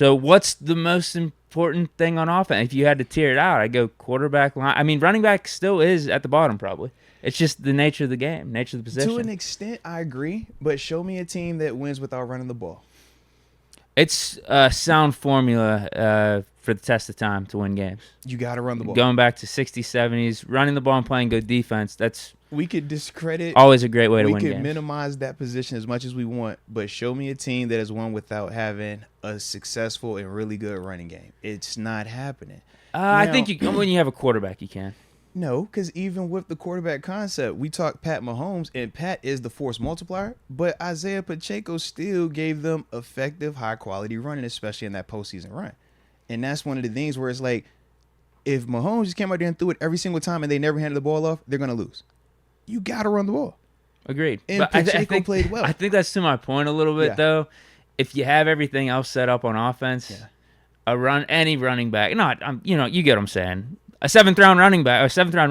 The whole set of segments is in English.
So what's the most important thing on offense? If you had to tear it out, I'd go quarterback line. I mean, running back still is at the bottom probably. It's just the nature of the game, nature of the position. To an extent, I agree, but show me a team that wins without running the ball. It's a sound formula for the test of time to win games. You got to run the ball. Going back to 60s, 70s, running the ball and playing good defense, that's we could discredit. Always a great way to win games. We could minimize that position as much as we want, but show me a team that has won without having a successful and really good running game. It's not happening. Now, I think when you have a quarterback, you can. No, because even with the quarterback concept, we talk Pat Mahomes, and Pat is the force multiplier, but Isaiah Pacheco still gave them effective, high-quality running, especially in that postseason run. And that's one of the things where it's like, if Mahomes just came out there and threw it every single time and they never handed the ball off, they're going to lose. You got to run the ball. Agreed. And but Pacheco I think, played well. I think that's to my point a little bit, though. If you have everything else set up on offense, any running back, you get what I'm saying. A seventh-round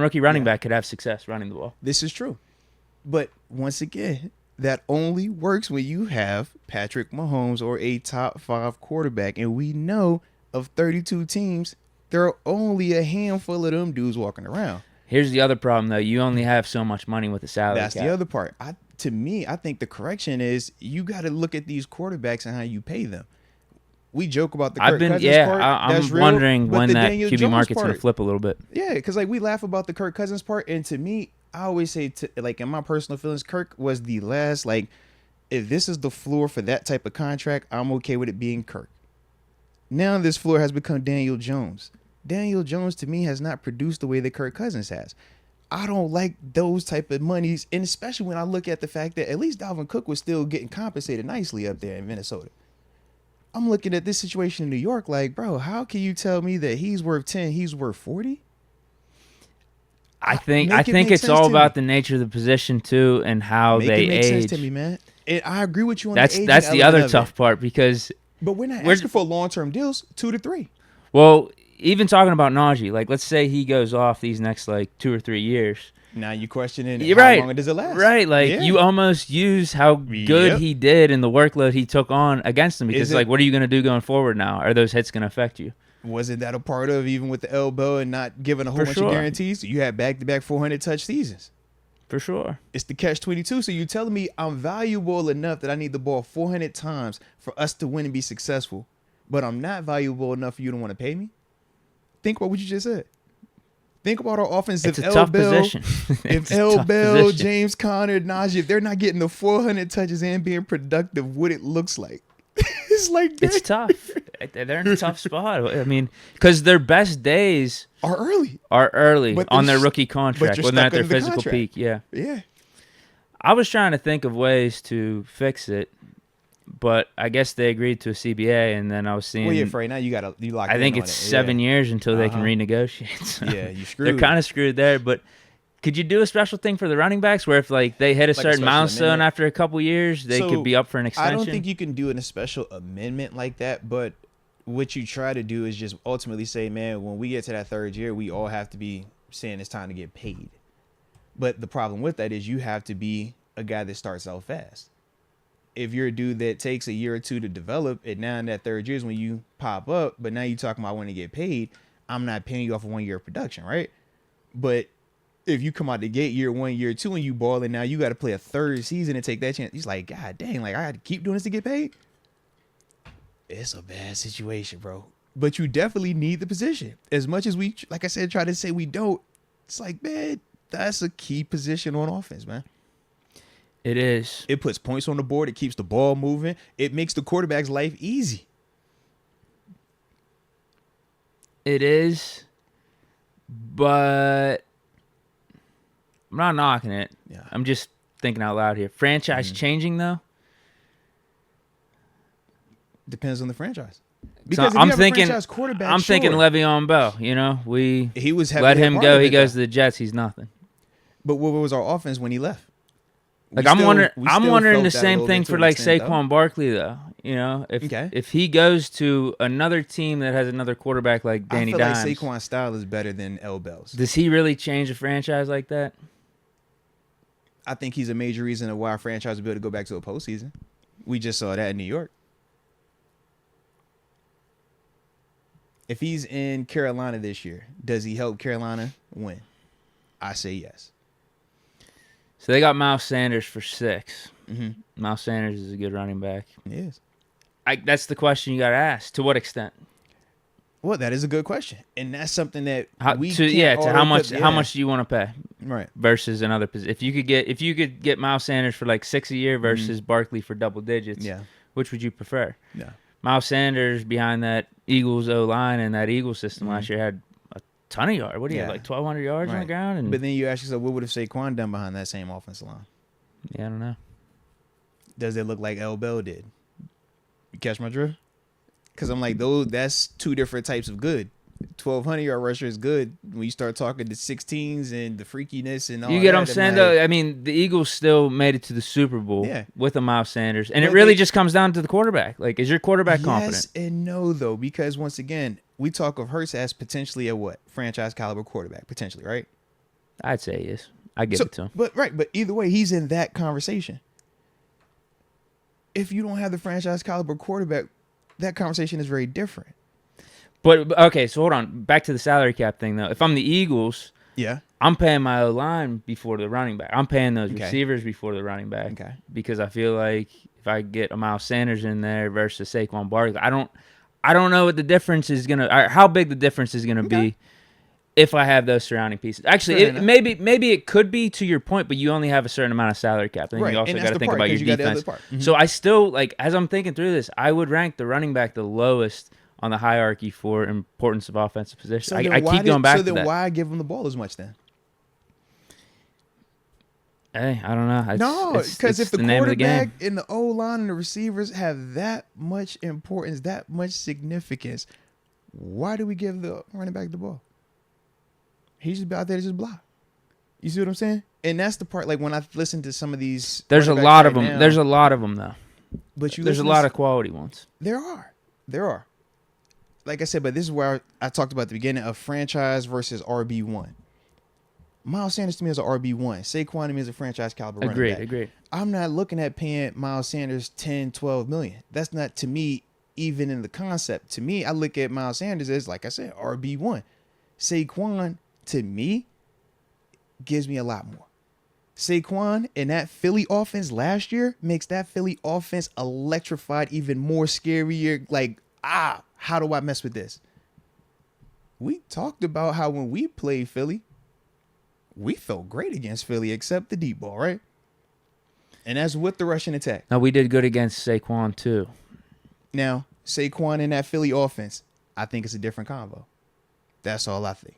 rookie running back could have success running the ball. This is true. But once again, that only works when you have Patrick Mahomes or a top 5 quarterback. And we know of 32 teams, there are only a handful of them dudes walking around. Here's the other problem, though. You only have so much money with the salary That's cap. the other part. To me, I think the correction is you got to look at these quarterbacks and how you pay them. We joke about the Kirk Cousins part. I'm real, wondering when that Daniel QB Jones market's going part. to flip a little bit. Yeah, because we laugh about the Kirk Cousins part, and to me, I always say, in my personal feelings, Kirk was the last, if this is the floor for that type of contract, I'm okay with it being Kirk. Now this floor has become Daniel Jones. Daniel Jones, to me, has not produced the way that Kirk Cousins has. I don't like those type of monies, and especially when I look at the fact that at least Dalvin Cook was still getting compensated nicely up there in Minnesota. I'm looking at this situation in New York like, bro, how can you tell me that he's worth 10, he's worth 40? I think it's all about the nature of the position too and how they make age. Sense to me, man. And I agree with you on that's the aging that's the element other of tough it. part because But we're not asking for long-term deals, 2 to 3. Well, even talking about Naji, let's say he goes off these next 2 or 3 years. Now you questioning You're how right. long does it last? Right, you almost use how good he did and the workload he took on against him because what are you going to do going forward now? Are those hits going to affect you? Wasn't that a part of even with the elbow and not giving a whole bunch of guarantees? You had back-to-back 400 touch seasons. For sure. It's the catch-22. So you're telling me I'm valuable enough that I need the ball 400 times for us to win and be successful, but I'm not valuable enough for you to want to pay me? Think about what you just said. Think about our offense. It's a tough position. If L. Bell, James Conner, Najee, if they're not getting the 400 touches and being productive, what it looks like. It's like that. It's tough. They're in a tough spot. I mean, because their best days are early on their rookie contract when they're at their physical peak. Yeah. I was trying to think of ways to fix it, but I guess they agreed to a CBA, and then I was seeing. Well, yeah, for right now you lock. I think it's 7 years until they can renegotiate. So you screwed. They're kind of screwed there, but. Could you do a special thing for the running backs where if they hit a certain milestone after a couple years, they could be up for an extension? I don't think you can do a special amendment like that, but what you try to do is just ultimately say, man, when we get to that 3rd year, we all have to be saying it's time to get paid. But the problem with that is you have to be a guy that starts out fast. If you're a dude that takes a year or 2 to develop, and now in that 3rd year is when you pop up, but now you're talking about when to get paid, I'm not paying you off of 1 year of production, right? But if you come out the gate year 1, year 2, and you ball, and now you got to play a 3rd season and take that chance, he's like, God dang, I got to keep doing this to get paid. It's a bad situation, bro. But you definitely need the position. As much as we, like I said, try to say we don't, it's like, man, that's a key position on offense, man. It is. It puts points on the board. It keeps the ball moving. It makes the quarterback's life easy. It is, but I'm not knocking it. Yeah. I'm just thinking out loud here. Franchise changing, though? Depends on the franchise. Because I'm thinking Le'Veon Bell. He was let him go. He goes to the Jets. He's nothing. But what was our offense when he left? I'm wondering the same thing for Saquon Barkley, though. If he goes to another team that has another quarterback like Danny Dimes, I feel like Saquon's style is better than L. Bell's. Does he really change a franchise like that? I think he's a major reason of why our franchise will be able to go back to a postseason. We just saw that in New York. If he's in Carolina this year, does he help Carolina win? I say yes. So they got Miles Sanders for 6. Mm-hmm. Miles Sanders is a good running back. He is. That's the question you got to ask. To what extent? Well, that is a good question, and that's something that How much do you want to pay? Right. Versus another position. If you could get Miles Sanders for like 6 a year versus Barkley for double digits, which would you prefer? Yeah. Miles Sanders behind that Eagles O-line and that Eagles system last year had a ton of yards. What do you have, like 1,200 yards on the ground? But then you ask yourself, what would have Saquon done behind that same offensive line? Yeah, I don't know. Does it look like L. Bell did? You catch my drift? Because I'm like, that's two different types of good. 1,200-yard rusher is good when you start talking the 16s and the freakiness and all that. You get what I'm saying, though? I mean, the Eagles still made it to the Super Bowl with a Miles Sanders. And it really just comes down to the quarterback. Like, is your quarterback confident? Yes and no, though, because once again, we talk of Hurts as potentially a what? Franchise caliber quarterback, potentially, right? I'd say he is. I give it to him. But either way, he's in that conversation. If you don't have the franchise caliber quarterback, that conversation is very different. But, okay, so hold on. Back to the salary cap thing, though. If I'm the Eagles, I'm paying my O-line before the running back. I'm paying those receivers before the running back. Okay. Because I feel like if I get a Miles Sanders in there versus Saquon Barkley, I don't know what the difference is going to – how big the difference is going to be if I have those surrounding pieces. Actually, maybe it could be to your point, but you only have a certain amount of salary cap. And then you also got to think about your defense. So I still, like, as I'm thinking through this, I would rank the running back the lowest on the hierarchy for importance of offensive position. So I keep going back to that. So then why give him the ball as much then? Hey, I don't know. No, because if the quarterback and the O-line and the receivers have that much importance, that much significance, why do we give the running back the ball? He should be out there to just block. You see what I'm saying? And that's the part, like, when I listen to some of these. There's a lot of them. There's a lot of them, though. But there's a lot of quality ones. There are. Like I said, but this is where I talked about at the beginning of franchise versus RB1. Miles Sanders to me is an RB1. Saquon to me is a franchise caliber running back. Agreed. I'm not looking at paying Miles Sanders 10, 12 million. That's not, to me, even in the concept. To me, I look at Miles Sanders as, like I said, RB1. Saquon, to me, gives me a lot more. Saquon and that Philly offense last year makes that Philly offense electrified, even more scarier. Like, how do I mess with this? We talked about how when we played Philly, we felt great against Philly, except the deep ball, right? And that's with the rushing attack. Now, we did good against Saquon, too. Now, Saquon and that Philly offense, I think it's a different combo. That's all I think.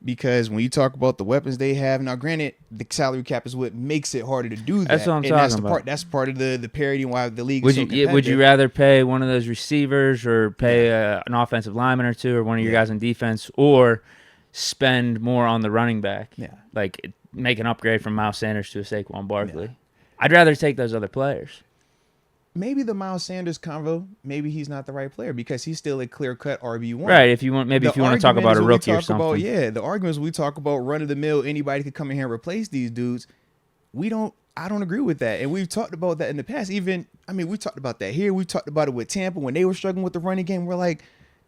Because when you talk about the weapons they have, now granted, the salary cap is what makes it harder to do that. That's what I'm talking about. That's part of the parity and why the league is so competitive. Would you rather pay one of those receivers or pay an offensive lineman or two or one of your guys in defense or spend more on the running back? Yeah. Like make an upgrade from Miles Sanders to a Saquon Barkley. Yeah. I'd rather take those other players. Maybe the Miles Sanders convo, maybe he's not the right player because he's still a clear-cut RB1. Right, if you want to talk about a rookie or something. The arguments we talk about run-of-the-mill, anybody could come in here and replace these dudes. I don't agree with that. And we've talked about that in the past. We talked about that here. We talked about it with Tampa when they were struggling with the running game. We're like,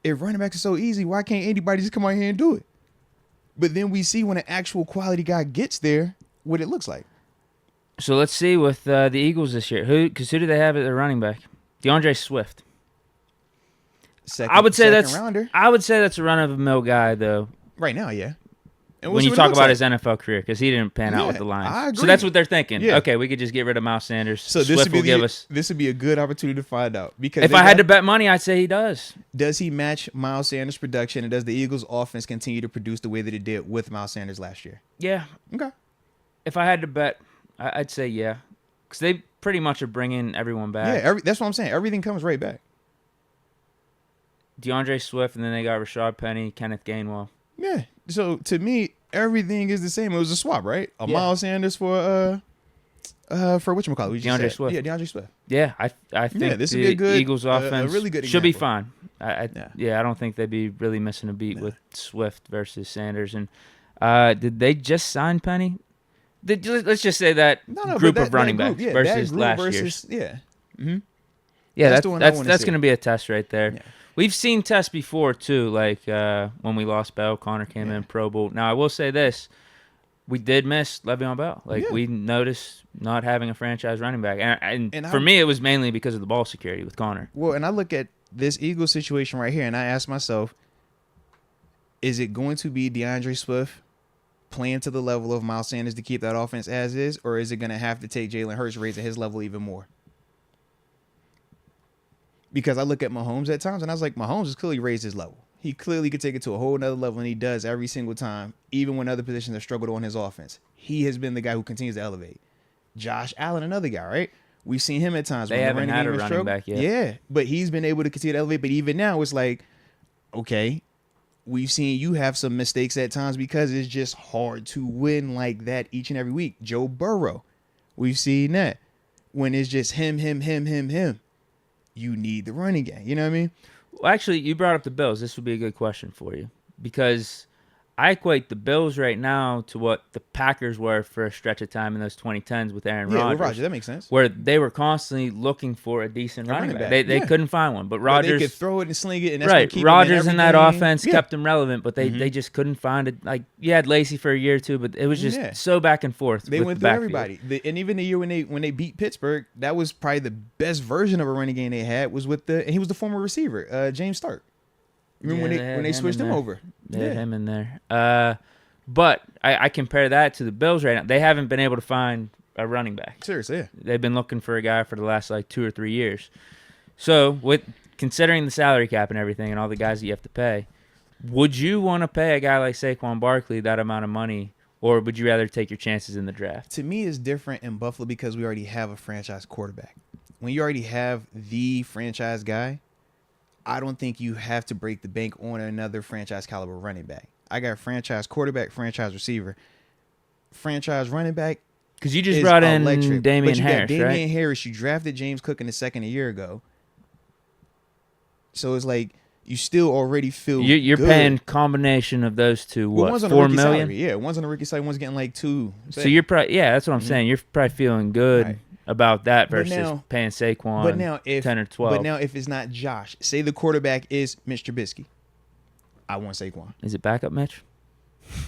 if running backs are so easy, why can't anybody just come out here and do it? But then we see when an actual quality guy gets there, what it looks like. So let's see with the Eagles this year. Who do they have at their running back? DeAndre Swift. I would say that's a run-of-the-mill guy, though. Right now, yeah. And when you talk about his NFL career, because he didn't pan out with the Lions. I agree. So that's what they're thinking. Yeah. Okay, we could just get rid of Miles Sanders. So this would be a good opportunity to find out. Because if I had to bet money, I'd say he does. Does he match Miles Sanders' production, and does the Eagles' offense continue to produce the way that it did with Miles Sanders last year? Yeah. Okay. If I had to bet, I'd say yeah. Because they pretty much are bringing everyone back. Yeah, that's what I'm saying. Everything comes right back. DeAndre Swift, and then they got Rashad Penny, Kenneth Gainwell. Yeah. So, to me, everything is the same. It was a swap, right? Miles Sanders for whatchamacallit? DeAndre Swift. Yeah, DeAndre Swift. Yeah, I think this would be a good, Eagles offense really good should be example. fine. I don't think they'd be really missing a beat with Swift versus Sanders. And did they just sign Penny? Let's just say that group of running backs versus last year. Yeah. Mm-hmm. Yeah, that's going to be a test right there. Yeah. We've seen tests before too, like when we lost Bell, Connor came in Pro Bowl. Now I will say this: we did miss Le'Veon Bell. Like we noticed not having a franchise running back, and for me, it was mainly because of the ball security with Connor. Well, and I look at this Eagles situation right here, and I ask myself, is it going to be DeAndre Swift playing to the level of Miles Sanders to keep that offense as is, or is it going to have to take Jalen Hurts raising his level even more? Because I look at Mahomes at times, and I was like, Mahomes has clearly raised his level. He clearly could take it to a whole nother level, and he does every single time, even when other positions have struggled on his offense. He has been the guy who continues to elevate. Josh Allen, another guy, right? We've seen him at times. They haven't had a running back yet. Yeah, but he's been able to continue to elevate. But even now, it's like, okay, we've seen you have some mistakes at times because it's just hard to win like that each and every week. Joe Burrow, we've seen that. When it's just him. You need the running game. You know what I mean? Well, actually, you brought up the Bills. This would be a good question for you because I equate the Bills right now to what the Packers were for a stretch of time in those 2010s with Aaron Rodgers. Yeah, with Rodgers, that makes sense. Where they were constantly looking for a decent running back. They couldn't find one, but Rodgers... But they could throw it and sling it, and that's right. keep Rodgers in that game. offense kept them relevant, but they just couldn't find it. Like, you had Lacey for a year or two, but it was just so back and forth. They went through everybody. And even the year when they beat Pittsburgh, that was probably the best version of a running game they had was with and he was the former receiver, James Stark. Remember when they switched him over? They had him in there. But I compare that to the Bills right now. They haven't been able to find a running back. Seriously, yeah. They've been looking for a guy for the last 2 or 3 years. So with considering the salary cap and everything and all the guys that you have to pay, would you want to pay a guy like Saquon Barkley that amount of money, or would you rather take your chances in the draft? To me, it's different in Buffalo because we already have a franchise quarterback. When you already have the franchise guy, I don't think you have to break the bank on another franchise caliber running back. I got franchise quarterback, franchise receiver, franchise running back. Because you just brought in electric. Damian Harris, Damian right? Harris, you drafted James Cook in the second a year ago. So it's like you still already feel you're good. paying combination of those two, what, one's on $4 a million? salary. Yeah, one's on a rookie side, one's getting like $2 million. So you're probably, that's what I'm saying. You're probably feeling good about that versus paying Saquon 10 or 12. But now if it's not Josh, say the quarterback is Mitch Trubisky. I want Saquon. Is it backup Mitch?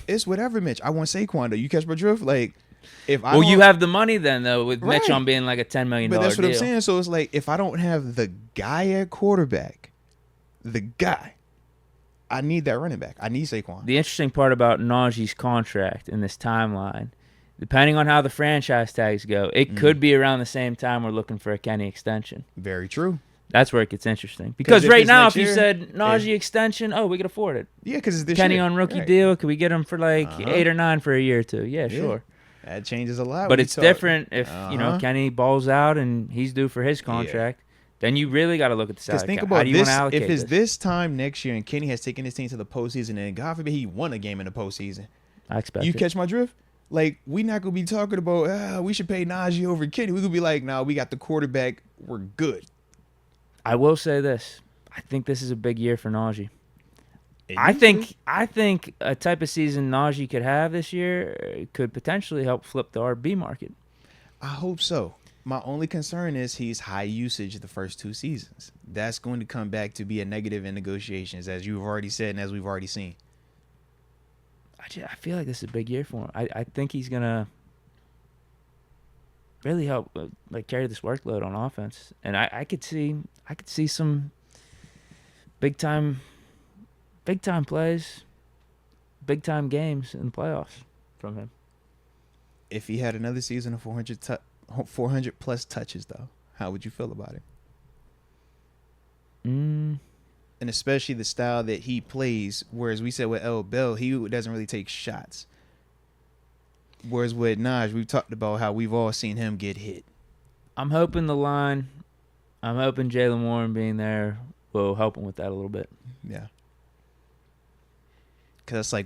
It's whatever, Mitch. I want Saquon, though. You catch my drift? Like, if I you have the money then, though, with Mitch on being like a $10 million deal. But that's what I'm saying. So it's like, if I don't have the guy at quarterback, I need that running back. I need Saquon. The interesting part about Najee's contract in this timeline, depending on how the franchise tags go, it could be around the same time we're looking for a Kenny extension. Very true. That's where it gets interesting. Because right now, if you said Najee extension, we could afford it. Yeah, because it's this Kenny year. on rookie deal. Could we get him for 8 or 9 for a year or two? Yeah, sure. That changes a lot. But it's different if Kenny balls out and he's due for his contract. Then you really got to look at the salary cap. Think about how do you want to allocate if it's this time next year and Kenny has taken his team to the postseason and God forbid he won a game in the postseason. I expect you catch my drift? Like, we're not going to be talking about, we should pay Najee over Kenny. We're going to be like, we got the quarterback. We're good. I will say this. I think this is a big year for Najee. I think a type of season Najee could have this year could potentially help flip the RB market. I hope so. My only concern is he's high usage the first 2 seasons. That's going to come back to be a negative in negotiations, as you've already said and as we've already seen. I feel like this is a big year for him. I think he's going to really help carry this workload on offense. And I could see some big time plays, big time games in the playoffs from him. If he had another season of 400 plus touches, though, how would you feel about it? And especially the style that he plays, whereas we said with L. Bell, he doesn't really take shots. Whereas with Naj, we've talked about how we've all seen him get hit. I'm hoping Jaylen Warren being there will help him with that a little bit. Yeah. Because I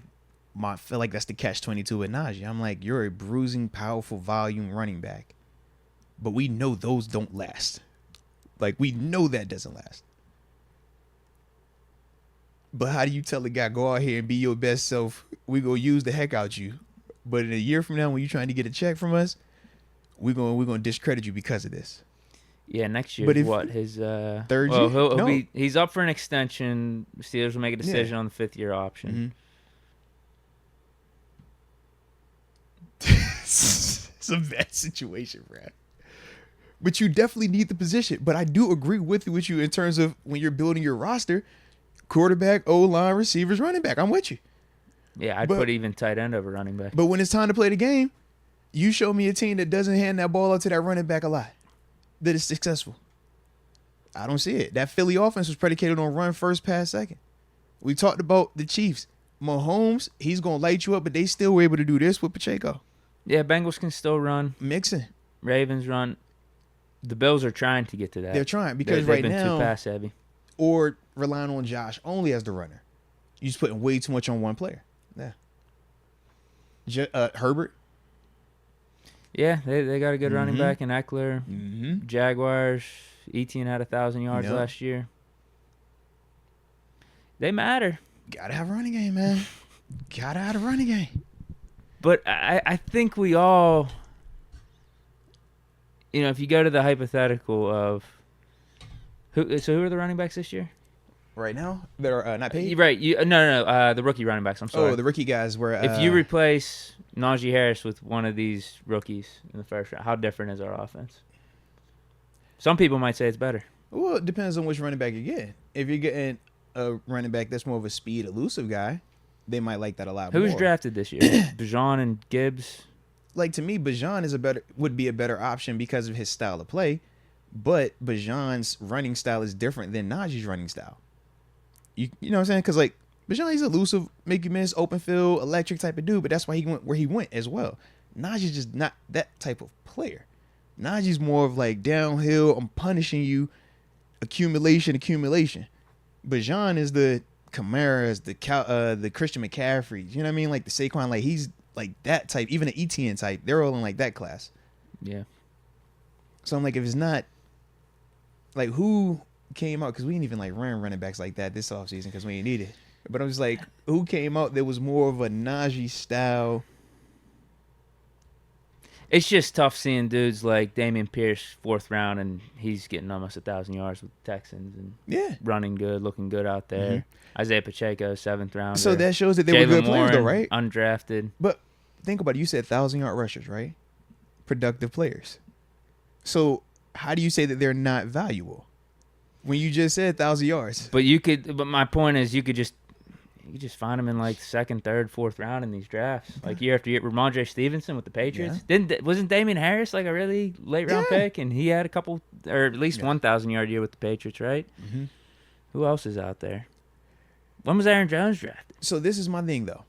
feel like that's the catch-22 with Najee. I'm like, you're a bruising, powerful, volume running back. But we know those don't last. We know that doesn't last. But how do you tell a guy, go out here and be your best self? We going to use the heck out you. But in a year from now, when you're trying to get a check from us, we're going to discredit you because of this. Yeah, next year. But if what his third well, year? he's up for an extension. Steelers will make a decision on the 5th-year option. It's a bad situation, bro. But you definitely need the position. But I do agree with you in terms of when you're building your roster, quarterback, O-line, receivers, running back. I'm with you. Yeah, I'd put even tight end over running back. But when it's time to play the game, you show me a team that doesn't hand that ball out to that running back a lot, that is successful. I don't see it. That Philly offense was predicated on run first, pass second. We talked about the Chiefs. Mahomes, he's going to light you up, but they still were able to do this with Pacheco. Yeah, Bengals can still run. Mixing. Ravens run. The Bills are trying to get to that. They're trying because they've right been now, too pass heavy. Or relying on Josh only as the runner. You're just putting way too much on one player. Yeah. Herbert. Yeah, they got a good running back in Eckler. Jaguars, Etienne had 1,000 yards last year. They matter. Gotta have a running game, man. Gotta have a running game. But I think we all, if you go to the hypothetical of who are the running backs this year? Right now, they're not paid. Right? No. The rookie running backs. I'm sorry. Oh, the rookie guys were. If you replace Naji Harris with one of these rookies in the first round, how different is our offense? Some people might say it's better. Well, it depends on which running back you're getting. If you're getting a running back that's more of a speed, elusive guy, they might like that a lot more. Who's drafted this year? Bijan and Gibbs. Like, to me, Bijan would be a better option because of his style of play, but Bijan's running style is different than Najee's running style. You know what I'm saying? Because, like, Bijan, he's elusive, make you miss, open field, electric type of dude, but that's why he went where he went as well. Najee's just not that type of player. Najee's more of, like, downhill, I'm punishing you, accumulation. Bijan is the Kamara's, the Christian McCaffrey. You know what I mean? Like the Saquon, like he's like that type. Even an ETN type, they're all in like that class. Yeah. So I'm like, if it's not, like, who came out? Because we didn't even like run running backs like that this offseason because we didn't need it. But I'm just like, who came out that was more of a Najee style? It's just tough seeing dudes like Dameon Pierce, 4th round, and he's getting almost 1,000 yards with the Texans and running good, looking good out there. Isaiah Pacheco, 7th round. So that shows that they were good players, though, right? Undrafted. But think about it. You said 1,000-yard rushers, right? Productive players. So how do you say that they're not valuable when you just said 1,000 yards? But my point is, you could just find them in like 2nd, 3rd, 4th round in these drafts. Like year after year. Ramondre Stevenson with the Patriots. Wasn't Damian Harris like a really late round pick? And he had a couple, or at least 1,000-yard year with the Patriots, right? Who else is out there? When was Aaron Jones drafted? So this is my thing, though.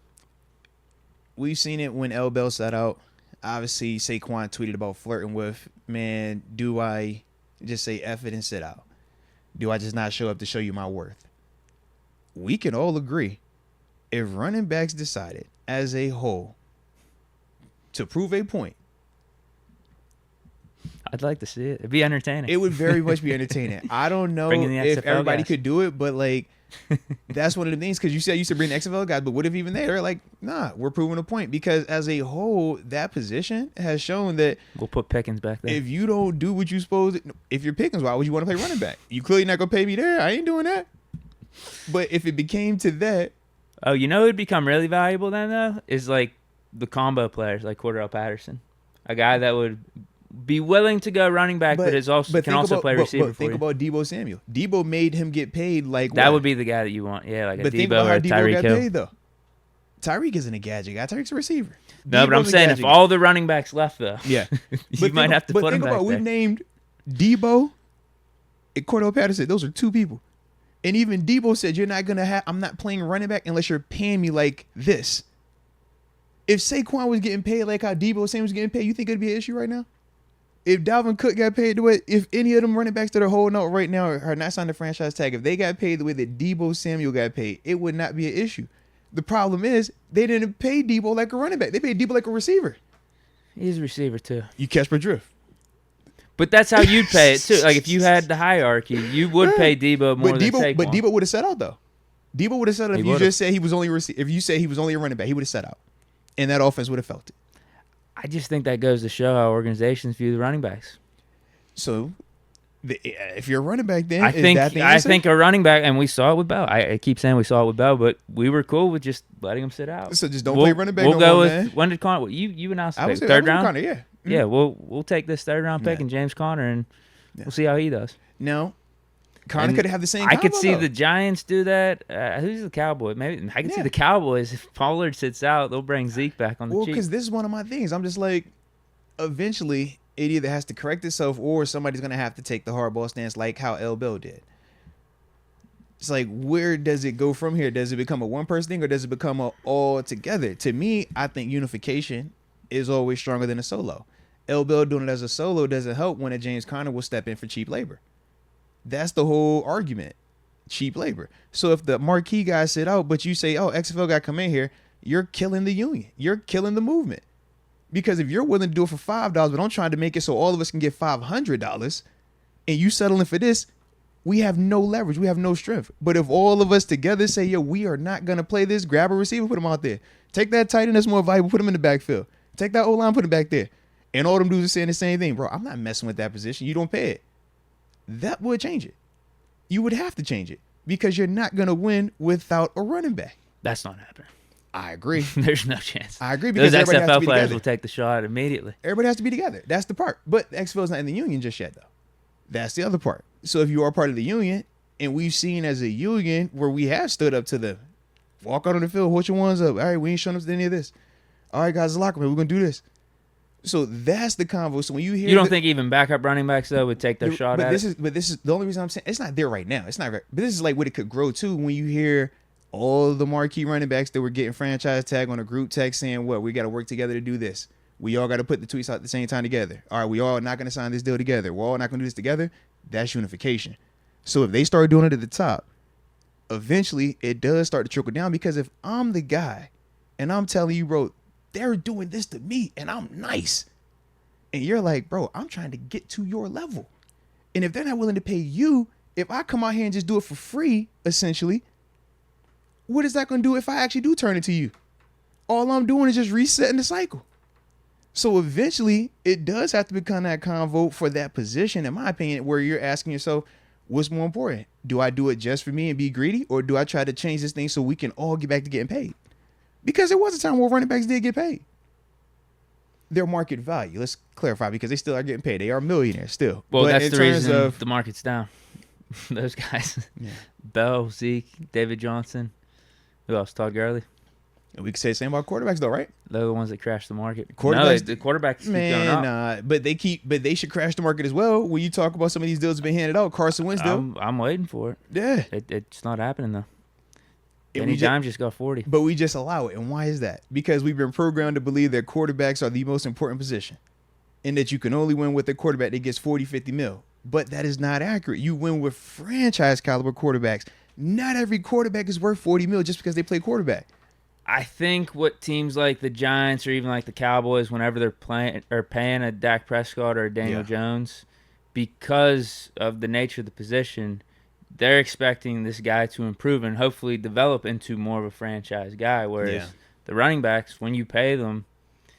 We've seen it when L. Bell sat out. Obviously, Saquon tweeted about flirting with, man, do I just say F it and sit out? Do I just not show up to show you my worth? We can all agree, if running backs decided as a whole to prove a point, I'd like to see it. It'd be entertaining. It would very much be entertaining. I don't know if everybody could do it, but like that's one of the things, because you said you used to bring the XFL guys, but what if even they're like, nah, we're proving a point, because as a whole, that position has shown that we'll put Pickens back there. If you don't do what you're supposed to, if you're Pickens, why would you want to play running back? You clearly not gonna pay me there. I ain't doing that. But if it became to that, oh, you know who'd become really valuable then though is like the combo players like Cordell Patterson, a guy that would be willing to go running back, but can also play receiver. But think about Deebo Samuel. Deebo made him get paid like that. Would be the guy that you want, yeah, like a Deebo or a Tyreek Hill. Paid, though. Tyreek isn't a gadget guy. Tyreek's a receiver. No, but I'm saying if all the running backs left though, yeah, you might have to put him back there. But think about, we've named Deebo and Cordell Patterson. Those are two people. And even Deebo said, I'm not playing running back unless you're paying me like this. If Saquon was getting paid like how Deebo Samuel was getting paid, you think it'd be an issue right now? If Dalvin Cook got paid the way, if any of them running backs that are holding out right now are not signed the franchise tag, if they got paid the way that Deebo Samuel got paid, it would not be an issue. The problem is they didn't pay Deebo like a running back. They paid Deebo like a receiver. He's a receiver too. You catch my drift. But that's how you'd pay it too. Like if you had the hierarchy, you would pay Deebo more than Saquon. But Deebo would have set out though. Deebo would have set out if you just said he was only if you say he was only a running back, he would have set out, and that offense would have felt it. I just think that goes to show how organizations view the running backs. So, If you're a running back, then I think a running back, and we saw it with Bell. I keep saying we saw it with Bell, but we were cool with just letting him sit out. So just don't play running back. We'll go with man. When did Connor? You announced the pick, third round. Connor, yeah. Mm-hmm. Yeah, we'll take this third round pick and James Conner, and we'll see how he does. No, Connor could have the same. I could see the Giants do that. Who's the Cowboy? Maybe I could see the Cowboys. If Pollard sits out, they'll bring Zeke back on the cheap. Well, because this is one of my things. I'm just like, eventually, it either has to correct itself or somebody's going to have to take the hardball stance like how L. Bill did. It's like, where does it go from here? Does it become a one-person thing or does it become a all together? To me, I think unification is always stronger than a solo. L. Bill doing it as a solo doesn't help when a James Conner will step in for cheap labor. That's the whole argument. Cheap labor. So if the marquee guys sit out, but you say, oh, XFL guy come in here, you're killing the union. You're killing the movement. Because if you're willing to do it for $5, but I'm trying to make it so all of us can get $500, and you settling for this, we have no leverage. We have no strength. But if all of us together say, yo, we are not going to play this, grab a receiver, put him out there. Take that tight end that's more valuable, put him in the backfield. Take that O-line, put him back there. And all them dudes are saying the same thing. Bro, I'm not messing with that position. You don't pay it. That would change it. You would have to change it because you're not going to win without a running back. That's not happening. I agree. There's no chance. I agree because those XFL players together. will take the shot immediately. Everybody has to be together. That's the part. But the XFL is not in the union just yet, though. That's the other part. So if you are part of the union, and we've seen as a union where we have stood up to the walk out on the field, hold your ones up. All right, we ain't showing up to any of this. All right, guys, locker room, we're going to do this. So that's the convo. So when you hear, you don't think even backup running backs though would take their shot at it? But this is the only reason I'm saying it's not there right now. It's not. But this is like what it could grow to when you hear all the marquee running backs that were getting franchise tag on a group text saying, "What we got to work together to do this. We all got to put the tweets out at the same time together. All right, we all not going to sign this deal together. We're all not going to do this together." That's unification. So if they start doing it at the top, eventually it does start to trickle down. Because if I'm the guy and I'm telling you, bro, they're doing this to me and I'm nice. And you're like, bro, I'm trying to get to your level. And if they're not willing to pay you, if I come out here and just do it for free, essentially, what is that going to do if I actually do turn it to you? All I'm doing is just resetting the cycle. So eventually, it does have to become that convo for that position, in my opinion, where you're asking yourself, what's more important? Do I do it just for me and be greedy? Or do I try to change this thing so we can all get back to getting paid? Because there was a time where running backs did get paid. Their market value. Let's clarify because they still are getting paid. They are millionaires still. Well, but that's the reason the market's down. Those guys. Yeah. Bell, Zeke, David Johnson. Who else? Todd Gurley. And we could say the same about quarterbacks though, right? They're the ones that crash the market. Quarterbacks, the quarterbacks keep going up. Nah, but they should crash the market as well. When you talk about some of these deals that have been handed out, Carson Wentz deal. I'm waiting for it. Yeah. It's not happening though. Danny Dimes just got 40. But we just allow it. And why is that? Because we've been programmed to believe that quarterbacks are the most important position and that you can only win with a quarterback that gets 40, 50 mil. But that is not accurate. You win with franchise caliber quarterbacks. Not every quarterback is worth 40 mil just because they play quarterback. I think what teams like the Giants or even like the Cowboys, whenever they're paying a Dak Prescott or a Daniel Jones, because of the nature of the position, they're expecting this guy to improve and hopefully develop into more of a franchise guy. Whereas the running backs, when you pay them,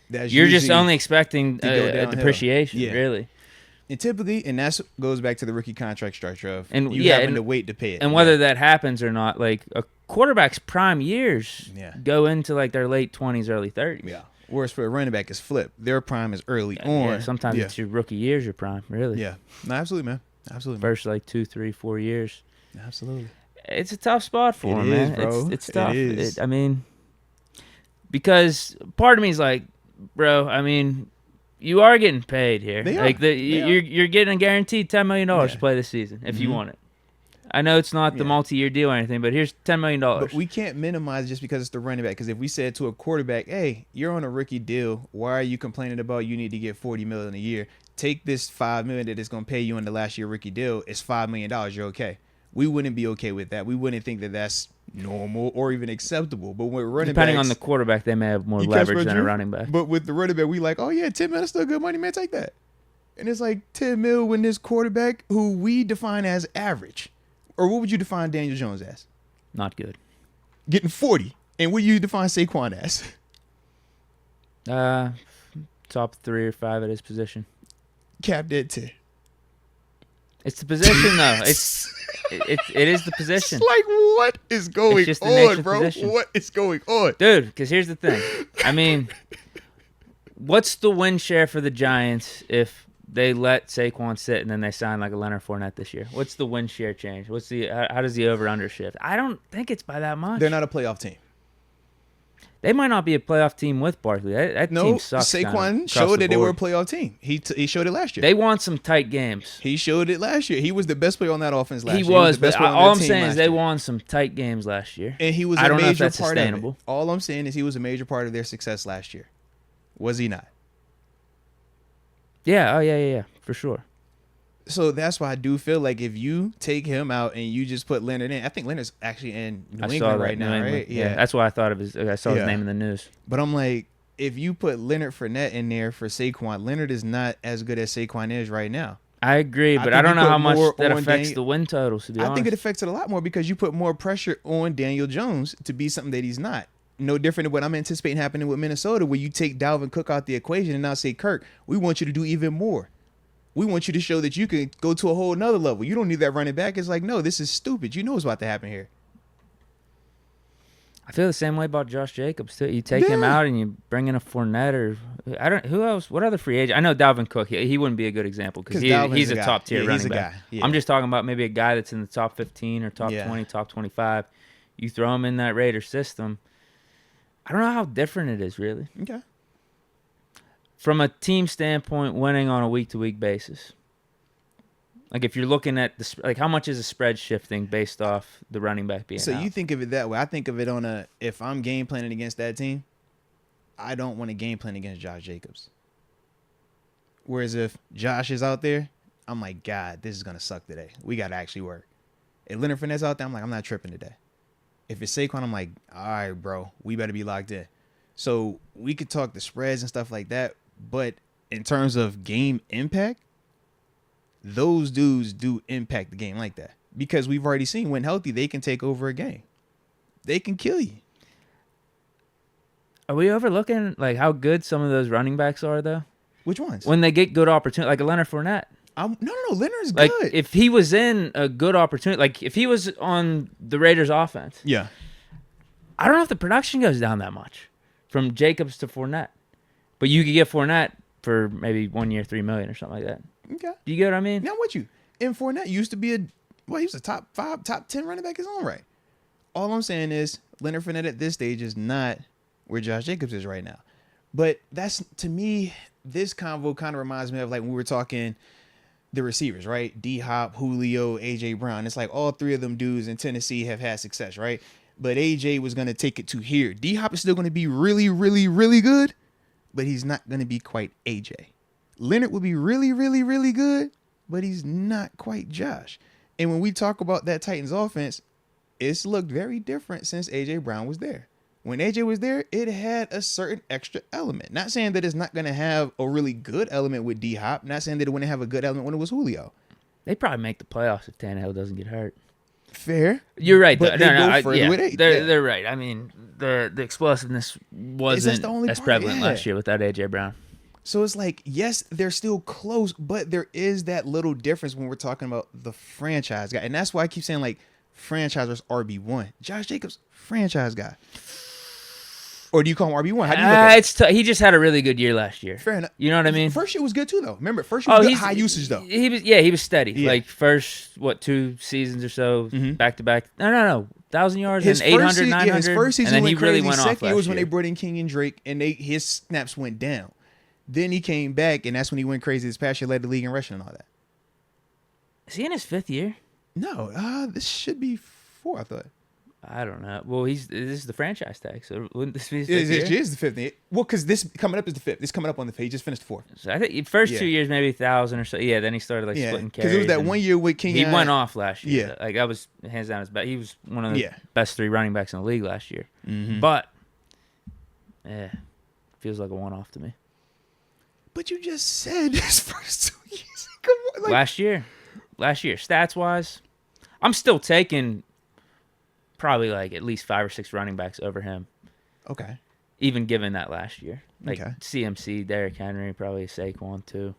you're just only expecting a depreciation, really. And typically, and that goes back to the rookie contract structure of having to wait to pay it. And whether that happens or not, like a quarterback's prime years go into like their late 20s, early 30s. Yeah. Whereas for a running back, it's flipped. Their prime is early on. Yeah, sometimes it's your rookie years, your prime, really. Yeah. No, absolutely, man. Absolutely. First like 2, 3, 4 years. Absolutely. It's a tough spot for him, man. Bro. It's tough. It is. I mean, because part of me is like, bro, I mean, you are getting paid here. You're getting a guaranteed $10 million to play this season if you want it. I know it's not the multi-year deal or anything, but here's $10 million. But we can't minimize just because it's the running back. Because if we said to a quarterback, hey, you're on a rookie deal, why are you complaining about you need to get $40 million a year? Take this $5 million that it's going to pay you in the last year rookie deal. It's $5 million. You're okay. We wouldn't be okay with that. We wouldn't think that that's normal or even acceptable. But with running depending backs, on the quarterback, they may have more leverage than a running back. But with the running back, we like, oh yeah, $10 million is still good money, man. Take that. And it's like $10 million when this quarterback who we define as average, or what would you define Daniel Jones as? Not good. Getting 40. And what do you define Saquon as? Top 3 or 5 at his position. Capped at 10. It's the position, though. It is the position. It's like, what is going on, bro? Position. What is going on? Dude, because here's the thing. I mean, what's the win share for the Giants if they let Saquon sit and then they sign like a Leonard Fournette this year? What's the win share change? How does the over-under shift? I don't think it's by that much. They're not a playoff team. They might not be a playoff team with Barkley. That team sucks. Saquon showed that they were a playoff team. He showed it last year. They won some tight games. He showed it last year. He was the best player on that offense last year. He was, but all I'm saying is they won some tight games last year. And he was a major part of it. All I'm saying is he was a major part of their success last year. Was he not? Yeah. Oh, yeah, for sure. So that's why I do feel like if you take him out and you just put Leonard in, I think Leonard's actually in New England right now, right? Yeah, that's why I thought of his. I saw his name in the news. But I'm like, if you put Leonard Fournette in there for Saquon, Leonard is not as good as Saquon is right now. I agree, but I don't know how much that affects the win totals, to be honest. I think it affects it a lot more because you put more pressure on Daniel Jones to be something that he's not. No different than what I'm anticipating happening with Minnesota, where you take Dalvin Cook out the equation and now say, Kirk, we want you to do even more. We want you to show that you can go to a whole nother level. You don't need that running back. It's like, no, this is stupid. You know what's about to happen here. I feel the same way about Josh Jacobs too. You take him out and you bring in a Fournette or who else? What other free agent? I know Dalvin Cook. He wouldn't be a good example because he's a top tier running back. Yeah. I'm just talking about maybe a guy that's in the top 15 or top 20, top 25. You throw him in that Raiders system. I don't know how different it is really. Okay. From a team standpoint, winning on a week-to-week basis. Like if you're looking at how much is a spread shifting based off the running back being out? So you think of it that way. I think of it on if I'm game planning against that team, I don't want to game plan against Josh Jacobs. Whereas if Josh is out there, I'm like, God, this is going to suck today. We got to actually work. If Leonard Fournette's out there, I'm like, I'm not tripping today. If it's Saquon, I'm like, all right, bro, we better be locked in. So we could talk the spreads and stuff like that. But in terms of game impact, those dudes do impact the game like that. Because we've already seen when healthy, they can take over a game. They can kill you. Are we overlooking like how good some of those running backs are, though? Which ones? When they get good opportunity, like a Leonard Fournette. No, Leonard's like, good. If he was in a good opportunity, like if he was on the Raiders offense. Yeah. I don't know if the production goes down that much from Jacobs to Fournette. But you could get Fournette for maybe 1 year, $3 million or something like that. Okay. Do you get what I mean? Now, what you? And Fournette used to be he was a top 5, top 10 running back his own right. All I'm saying is Leonard Fournette at this stage is not where Josh Jacobs is right now. But that's, to me, this convo kind of reminds me of like when we were talking the receivers, right? D-Hop, Julio, A.J. Brown. It's like all three of them dudes in Tennessee have had success, right? But A.J. was going to take it to here. D-Hop is still going to be really, really, really good. But he's not going to be quite AJ. Leonard will be really, really, really good, but he's not quite Josh. And when we talk about that Titans offense, it's looked very different since A.J. Brown was there. When A.J. was there, it had a certain extra element. Not saying that it's not going to have a really good element with D-Hop. Not saying that it wouldn't have a good element when it was Julio. They probably make the playoffs if Tannehill doesn't get hurt. Fair. You're right. But they go further with 8. They're right. I mean, the explosiveness wasn't as prevalent last year without A.J. Brown. So it's like, yes, they're still close, but there is that little difference when we're talking about the franchise guy. And that's why I keep saying, like, franchise versus RB1. Josh Jacobs, franchise guy. Or do you call him RB1? How do you look at it? He just had a really good year last year. Fair enough. You know what I mean? First year was good, too, though. Remember, first year was good, high usage, though. He was steady. Yeah. Like, first, 2 seasons or so, back-to-back. No. 1,000 yards and 800, 900. His first season and then went crazy. Really went off Second year was when they brought in King and Drake, and his snaps went down. Then he came back, and that's when he went crazy this past year, led the league in rushing and all that. Is he in his 5th year? No, this should be 4, I thought. I don't know. Well, this is the franchise tag, so wouldn't this be his 5th year? It is the 5th year. Well, because this coming up is the 5th. This coming up on the 5th. He just finished 4th. So I think first 2 years maybe 1,000 or so. Yeah, then he started splitting carries. Because it was that 1 year with King. He went off last year. Yeah, like that was hands down his best. He was one of the best 3 running backs in the league last year. But feels like a one-off to me. But you just said his first 2 years. Come on, last year, stats wise, I'm still taking probably like at least 5 or 6 running backs over him. Okay. Even given that last year. Like CMC, Derrick Henry, probably Saquon too.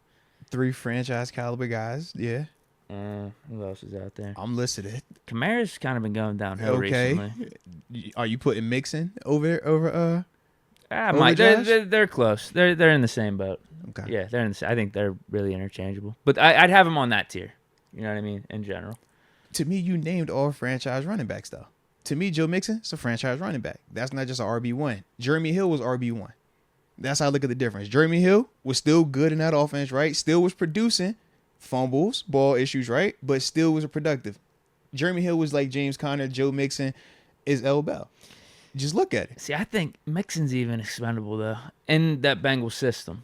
3 franchise caliber guys. Yeah. Who else is out there? I'm listed. Kamara's kind of been going downhill recently. Are you putting Mixon over They're close. They're in the same boat. Okay. Yeah, they're in the. I think they're really interchangeable. But I'd have them on that tier. You know what I mean? In general. To me, you named all franchise running backs though. To me, Joe Mixon is a franchise running back. That's not just an RB1. Jeremy Hill was RB1. That's how I look at the difference. Jeremy Hill was still good in that offense, right? Still was producing fumbles, ball issues, right? But still was productive. Jeremy Hill was like James Conner. Joe Mixon is L. Bell. Just look at it. See, I think Mixon's even expendable though in that Bengals system.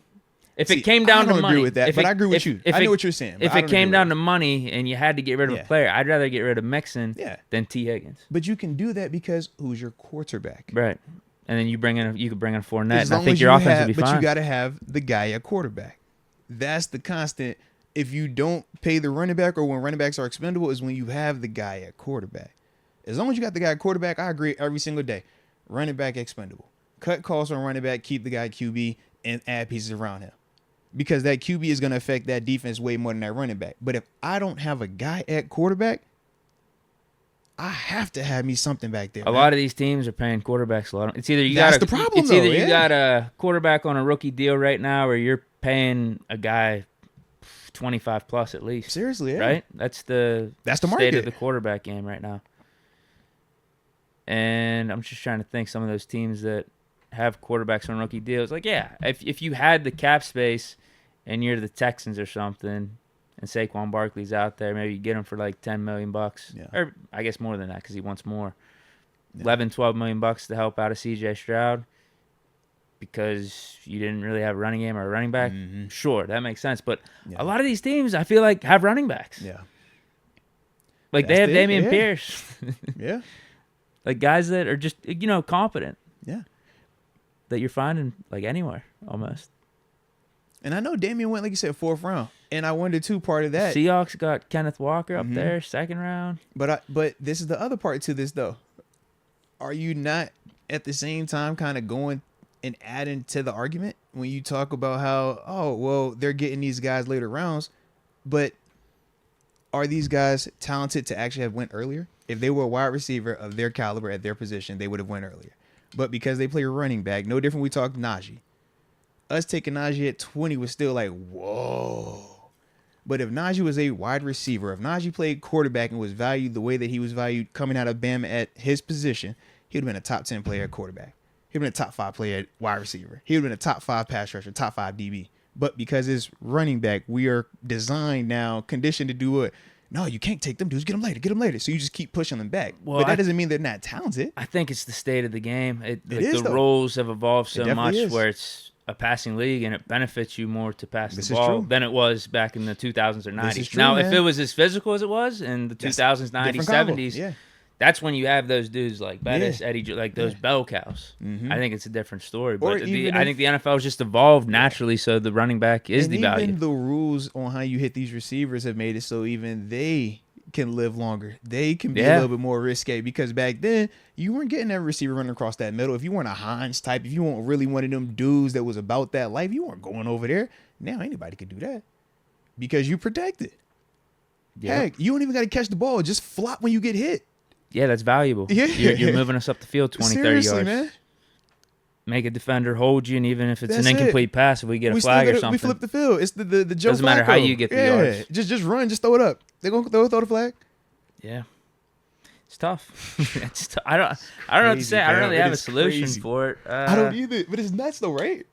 If it came down to money, I don't agree with that, but I agree with you. I know what you're saying. If it came down to money and you had to get rid of a player, I'd rather get rid of Mixon than T. Higgins. But you can do that because who's your quarterback? Right. And then you could bring in a Fournette, and I think your offense would be fine. But you got to have the guy at quarterback. That's the constant. If you don't pay the running back or when running backs are expendable is when you have the guy at quarterback. As long as you got the guy at quarterback, I agree every single day. Running back expendable. Cut costs on running back, keep the guy QB, and add pieces around him. Because that QB is going to affect that defense way more than that running back. But if I don't have a guy at quarterback, I have to have me something back there. A lot of these teams are paying quarterbacks a lot. It's either you got a quarterback on a rookie deal right now, or you're paying a guy 25 plus at least. Seriously, right? That's the market. State of the quarterback game right now. And I'm just trying to think some of those teams that have quarterbacks on rookie deals. Like, yeah, if you had the cap space and you're the Texans or something, and Saquon Barkley's out there, maybe you get him for like $10 million. Yeah. Or I guess more than that because he wants more. Yeah. $11-12 million to help out of C.J. Stroud because you didn't really have a running game or a running back. Mm-hmm. Sure, that makes sense. But a lot of these teams, I feel like, have running backs. Yeah. Like they have Dameon Pierce. Yeah. Like guys that are just, competent. Yeah. That you're finding like anywhere almost. And I know Dameon went, like you said, 4th round. And I wonder, too, part of that. Seahawks got Kenneth Walker up there, 2nd round. But this is the other part to this, though. Are you not at the same time kind of going and adding to the argument when you talk about how, they're getting these guys later rounds, but are these guys talented to actually have went earlier? If they were a wide receiver of their caliber at their position, they would have went earlier. But because they play a running back, no different we talked Naji. Us taking Naji at 20 was still like, whoa. But if Naji was a wide receiver, if Naji played quarterback and was valued the way that he was valued coming out of Bama at his position, he would have been a top 10 player at quarterback. He would have been a top 5 player at wide receiver. He would have been a top 5 pass rusher, top 5 DB. But because it's running back, we are designed now, conditioned to do it. No, you can't take them dudes. Get them later. So you just keep pushing them back. Well, but that doesn't mean they're not talented. I think it's the state of the game. The roles have evolved so much where it's a passing league and it benefits you more to pass the ball than it was back in the 2000s or 90s. Now, if it was as physical as it was in the 2000s, 90s, 70s, that's when you have those dudes like Bettis, Eddie, like those bell cows. Mm-hmm. I think it's a different story. But I think the NFL has just evolved naturally, so the running back is the value. Even the rules on how you hit these receivers have made it so even they can live longer. They can be a little bit more risque because back then you weren't getting that receiver running across that middle. If you weren't a Hines type, if you weren't really one of them dudes that was about that life, you weren't going over there. Now anybody could do that because you protected. Yep. Heck, you don't even got to catch the ball. Just flop when you get hit. Yeah, that's valuable. Yeah. You're moving us up the field 20, 30 yards. Man. Make a defender hold you, and even if it's an incomplete pass, if we get a flag or something. We flip the field. It's the Joe Doesn't matter how you get the yards. Just run. Just throw it up. They're going to throw the flag. Yeah. It's tough. I don't know what to say. I don't really have a solution for it. I don't either, but it's nuts though, right? It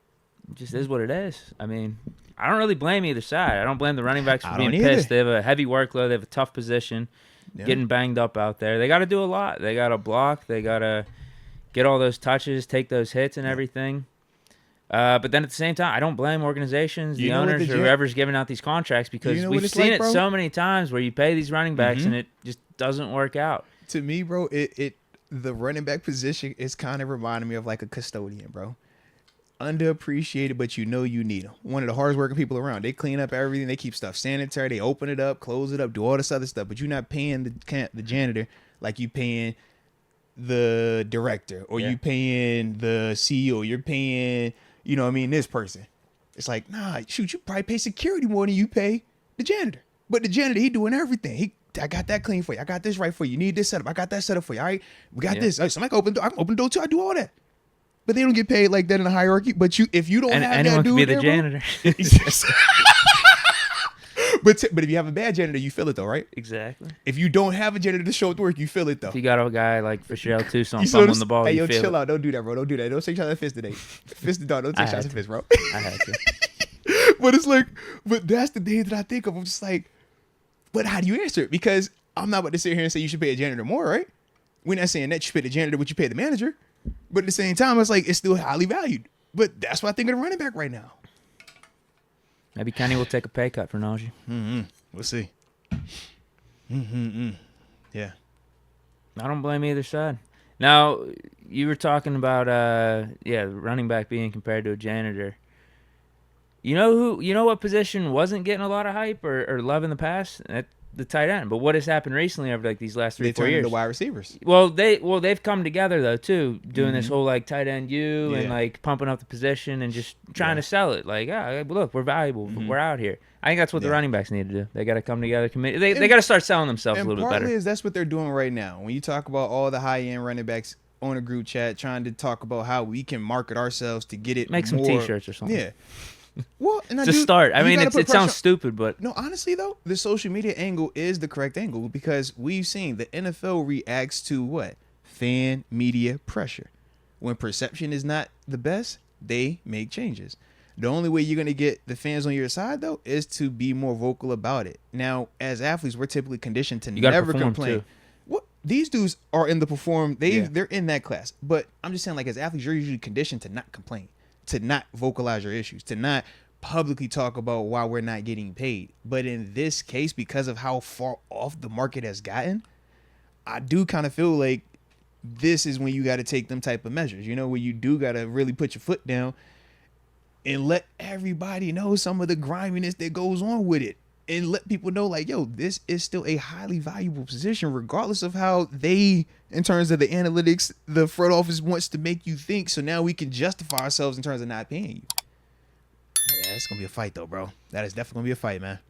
just is what it is. I mean, I don't really blame either side. I don't blame the running backs for being pissed. They have a heavy workload. They have a tough position. Getting banged up out there. They got to do a lot. They got to block. They got to get all those touches, take those hits and everything. But then at the same time, I don't blame organizations, the owners, whoever's giving out these contracts because we've seen it so many times where you pay these running backs and it just doesn't work out. To me, bro, the running back position is kind of reminding me of like a custodian, bro. Underappreciated, but you need them. One of the hardest working people around. They clean up everything. They keep stuff sanitary. They open it up, close it up, do all this other stuff. But you're not paying the janitor like you paying the director or you paying the CEO. You're paying, this person. It's like, nah, shoot, you probably pay security more than you pay the janitor. But the janitor, he doing everything. I got that clean for you. I got this right for you. You need this setup. I got that setup for you. All right, we got this. Somebody can open the door. I can open the door too. I do all that. But they don't get paid like that in the hierarchy. But if you don't have anyone that dude can be there, the janitor. But if you have a bad janitor, you feel it though, right? Exactly. If you don't have a janitor to show up to work, you feel it though. If you got a guy like Fitzgerald Tucson fumbling the ball, hey, you yo, feel chill it. out. Don't do that, bro. Don't do that. Don't take shots at fist today. Fist the dog. Don't take shots at fist, bro. I had to. But it's like, but that's the day that I think of. I'm just like, but how do you answer it? Because I'm not about to sit here and say you should pay a janitor more, right? We're not saying that you should pay the janitor what you pay the manager. But at the same time, it's like, it's still highly valued. But that's what I think of the running back right now. Maybe Kenny will take a pay cut for Naji. We'll see. Yeah. I don't blame either side. Now, you were talking about running back being compared to a janitor. You know what position wasn't getting a lot of hype or love in the past? The tight end. But what has happened recently over like these last 3-4 years? They turned into wide receivers. Well, they've come together though too, doing this whole like tight end and like pumping up the position and just trying to sell it. Like, look, we're valuable. We're out here. I think that's what the running backs need to do. They got to come together, commit. They got to start selling themselves a little bit better. Partly that's what they're doing right now. When you talk about all the high end running backs on a group chat, trying to talk about how we can market ourselves to get it. Make some T-shirts or something. Yeah. Well, and to start. I mean, it sounds stupid, but no, honestly though, the social media angle is the correct angle because we've seen the NFL reacts to what? Fan media pressure. When perception is not the best, they make changes. The only way you're going to get the fans on your side though is to be more vocal about it. Now, as athletes, we're typically conditioned to never complain. What these dudes are in the perform, they're in that class. But I'm just saying, like as athletes, you're usually conditioned to not complain, to not vocalize your issues, to not publicly talk about why we're not getting paid. But in this case, because of how far off the market has gotten, I do kind of feel like this is when you got to take them type of measures, where you do got to really put your foot down and let everybody know some of the griminess that goes on with it and let people know like, yo, this is still a highly valuable position, regardless of how they, in terms of the analytics, the front office wants to make you think. So now we can justify ourselves in terms of not paying you. Yeah, it's going to be a fight though, bro. That is definitely going to be a fight, man.